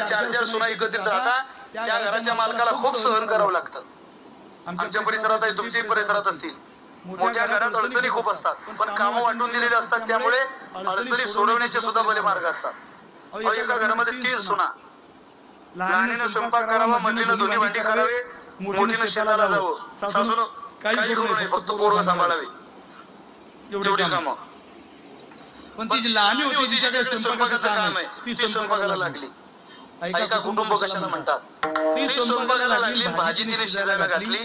चार सुना एकत्रित राहता त्या घराच्या मालकाला खूप सहन करावं लागतं. आमच्या परिसरात आहे, तुमच्याही परिसरात असतील. मोठ्या घरात अडचणी खूप असतात, पण कामं वाटून दिलेली असतात, त्यामुळे अडचणी सोडवण्याचे सुद्धा भले मार्ग असतात. एका घरामध्ये 3 सुना, लहानीनं स्वयंपाक करावा, मधलीनं दोन्ही भांडी करावे, मोठीनं शेताला जावं, सासून काही करू नये, फक्त पोरं सांभाळावे, एवढी कामं. पण ती लहानी होती तिच्याकडे स्वयंपाकाचं काम आहे, ती स्वयंपाकाला लागली. ऐका कुटुंब कशाला म्हणतात. ती स्वयंपाकाला लागली, भाजी तिने शिजायला घातली.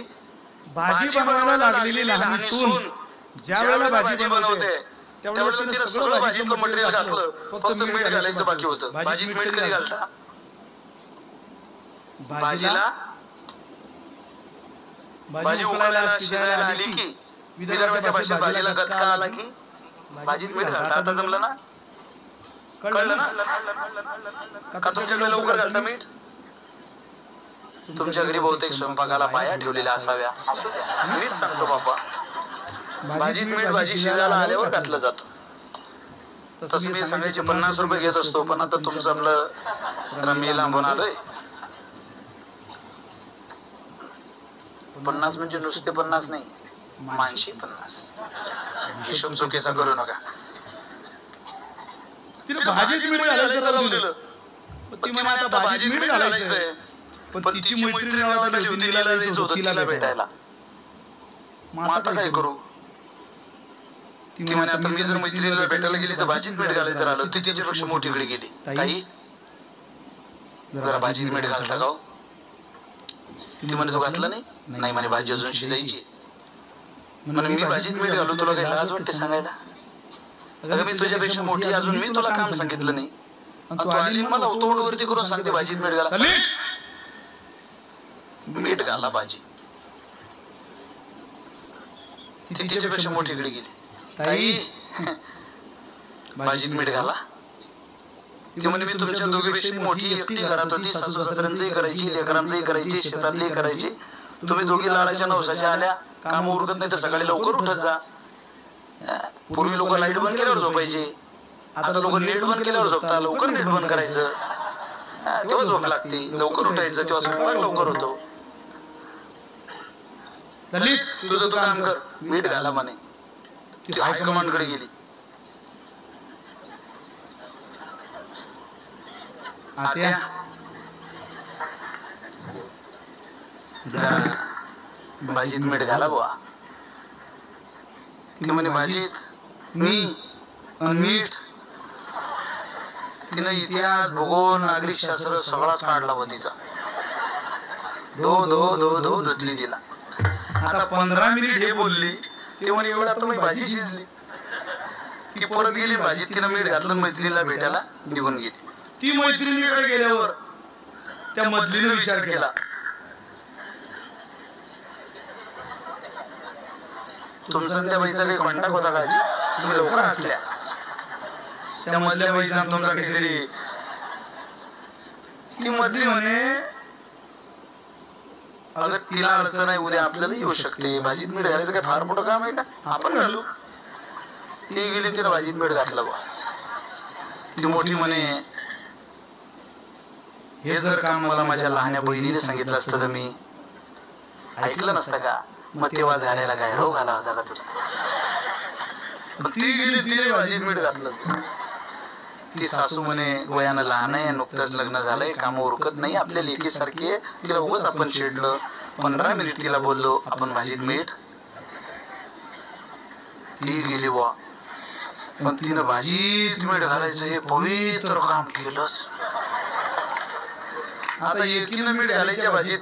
भाजी बनवायला लागलेली लहान सून ज्या वेळेला भाजी बनवते त्यावेळेला तिने सगळं भाजीतलं मटेरियल घातलं, फक्त मीठ घालायचं बाकी होतं. भाजीत मीठ कधी घालता? भाजी उकळायला शिजायला आली की विदर्भाच्या भाषेत भाजीला गतका आला की भाजीत मीठ घालता. आता जमलं ना? कळलं ना? का तुमच्याकडे लवकर घालता मीठ? तुमच्या घरी बहुतेक स्वयंपाकाला बाया ठेवलेल्या असाव्या. मीच सांगतो बाबा, भाजीत मीठ भाजी शिजायला आल्यावर घातलं जातं. तसं मी सांगायचे 50 रुपये घेत असतो, पण आता तुमचं आपलं रमी लांबून आलोय. 50 म्हणजे नुसते 50 नाही, मानशी 50. हिशोब चुकीचा करू नका. भाजीत मीठ घालायचं राहू दिलं. ती म्हणे आता भाजीत मीठ घालायचंय, पण तिची मैत्रीण गावात होती, तिला जायचं होतं तिला भेटायला. मग आता काय करू? ती म्हणे आता मी जर मैत्रिणीला भेटायला गेली तर भाजीत मीठ घालायचं राहिलं. ती तिच्यापेक्षा मोठीकडे गेली. ताई जरा भाजीत मीठ घालता का? ती म्हणे तू घातलं नाही? नाही म्हणे, भाजी अजून शिजायची. म्हणे मी भाजीत मीठ घालू, तुला काही लाज वाटते सांगायला? अगं मी तुझ्यापेक्षा मोठी, अजून मी तुला काम सांगितलं नाही, तू आली मला तोंड वरती करून सांगते भाजीत मीठ घाला. मीठ घाला भाजी. ती तिच्यापेक्षा मोठीकडे गेली. ताई भाजीत मीठ घाला. ती म्हणे मी तुमच्या दोघीपेक्षा मोठी, एकटी घरात होती, सासू सासऱ्यांचंही करायची, लेकरांचंही करायची, शेतातलीही करायची. तुम्ही दोघी लाडाच्या नवसाच्या आल्या, काम उरकत नाही तर सकाळी लवकर उठत जा. पूर्वी लोक लाईट बंद केल्यावर झोपायचे, आता लोक नेट बंद केल्यावर झोपता. लवकर नेट बंद करायचं, तेव्हा झोप लागते. लवकर उठायचं, तेव्हा स्वयंपाक लवकर होतो. तुझं तू काम कर, मीठ घाला म्हणे. ती हायकमांड कडे गेली. आत्या जरा भाजीत मीठ घाला बुवा. ती म्हणे भाजीत मी मीठ. तिनं इतिहास, भूगोल, नागरिक शास्त्र सगळाच काढला व तिचा. धो धुतली तिला. आता 15 मिनिट हे बोलली. ते म्हणे एवढा तर भाजी शिजली की परत गेली. भाजीत तिनं मीठ घातलं, मैत्रिणीला भेटायला निघून गेली. ती मैत्रिणीकडे गेल्यावर त्या मधलीने विचार केला, तुमचा त्या बाईचा काही कॉन्टॅक्ट होता का? तुम्ही लवकर असल्या. त्या मधल्या बाईचा तुमचा काहीतरी. ती मधली म्हणे अगं तिला अडचण आहे, उद्या आपल्याला येऊ शकते. भाजीत मीठ घालायचं काय फार मोठं काम आहे का? आपण घालू. ती गेली, तिला भाजीत मीठ घातलं बा. ती मोठी म्हणे हे जर काम मला माझ्या लहान्या बहिणीने सांगितलं असतं तर मी ऐकलं नसतं का? मग तेव्हा झालेला काय रोग आला होता का तुला? पण ती गेली, तिने भाजीत मीठ घातलं. ती सासू म्हणे वयानं लहान आहे, नुकतंच लग्न झालंय, काम उरकत नाही, आपल्या लेकीसारखी. तिला उगाच आपण चिडलं. 15 मिनिट तिला बोललो आपण भाजीत मीठ. ती गेली बुवा. पण तिनं भाजीत मीठ घालायचं हे पवित्र काम केलंच. आता एकीनं मीठ घालायच्या भाजीत.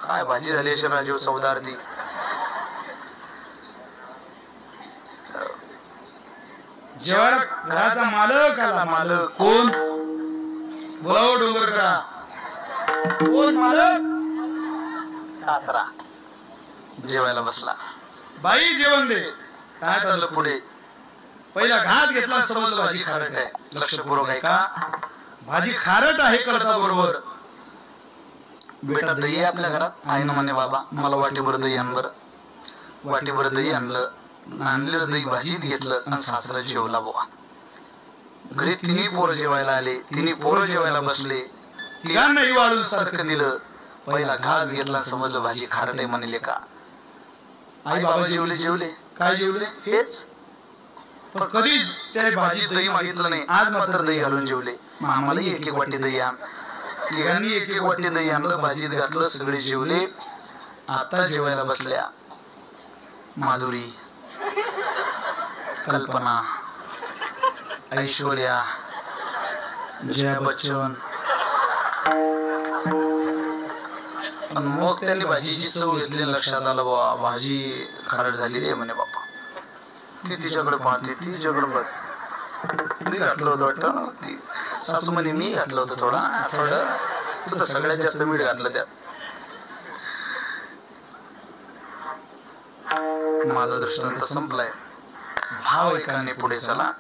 काय भाजी झाली असेल राजीव चवदार ती. जेव्हा घराचा मालक आला. मालक कोण? बोलाव डोंगरकडा. कोण मालक? सासरा. जेवायला बसला. बाई जेवण दे. ताट आलं पुढे. पहिला घास घेतला, समजलं भाजी खारट आहे. लक्षपूर्वक आहे का? भाजी खारट आहे कळता बरोबर. बेटा दही आहे आपल्या घरात? आहे ना म्हणे बाबा, मला वाटीभर दही आण बरं. वाटीभर दही आणलं. आणलेलं दही भाजीत घेतलं आणि सासरा जेवला बुवा. घरी तिन्ही पोरं जेवायला आले, तिन्ही पोरं जेवायला बसले. तिघांनाही वाढून सारखं दिलं. पहिला घास घेतला, समजलं भाजी खारट आहे म्हणले का. आई बाबा जेवले जेवले काय जेवले हेच, पण कधी त्या भाजी दही मागितलं नाही. आज मात्र दही घालून जेवले. आम्हाला एक एक वाटी दही आण. तिघांनी एक एक वाटी दही आणलं, भाजीत घातलं, सगळे जेवले. आता जेवायला बसल्या माधुरी, कल्पना, ऐश्वर्या, जया बच्चन. मग त्यांनी भाजीची चव घेतली, लक्षात आलं बाबा भाजी खारट झालेली आहे म्हणे. बाप्पा ती तिच्याकडे पाहते, ती तिच्याकडे पाहते. मी घातलं होतं वाटतं, ती सासू म्हणे मी घातलं होतं थोडं, तू तर सगळ्यात जास्त मीठ घातलं त्यात. माझा दृष्टांत संपलाय. भाव एकाने पुढे चला.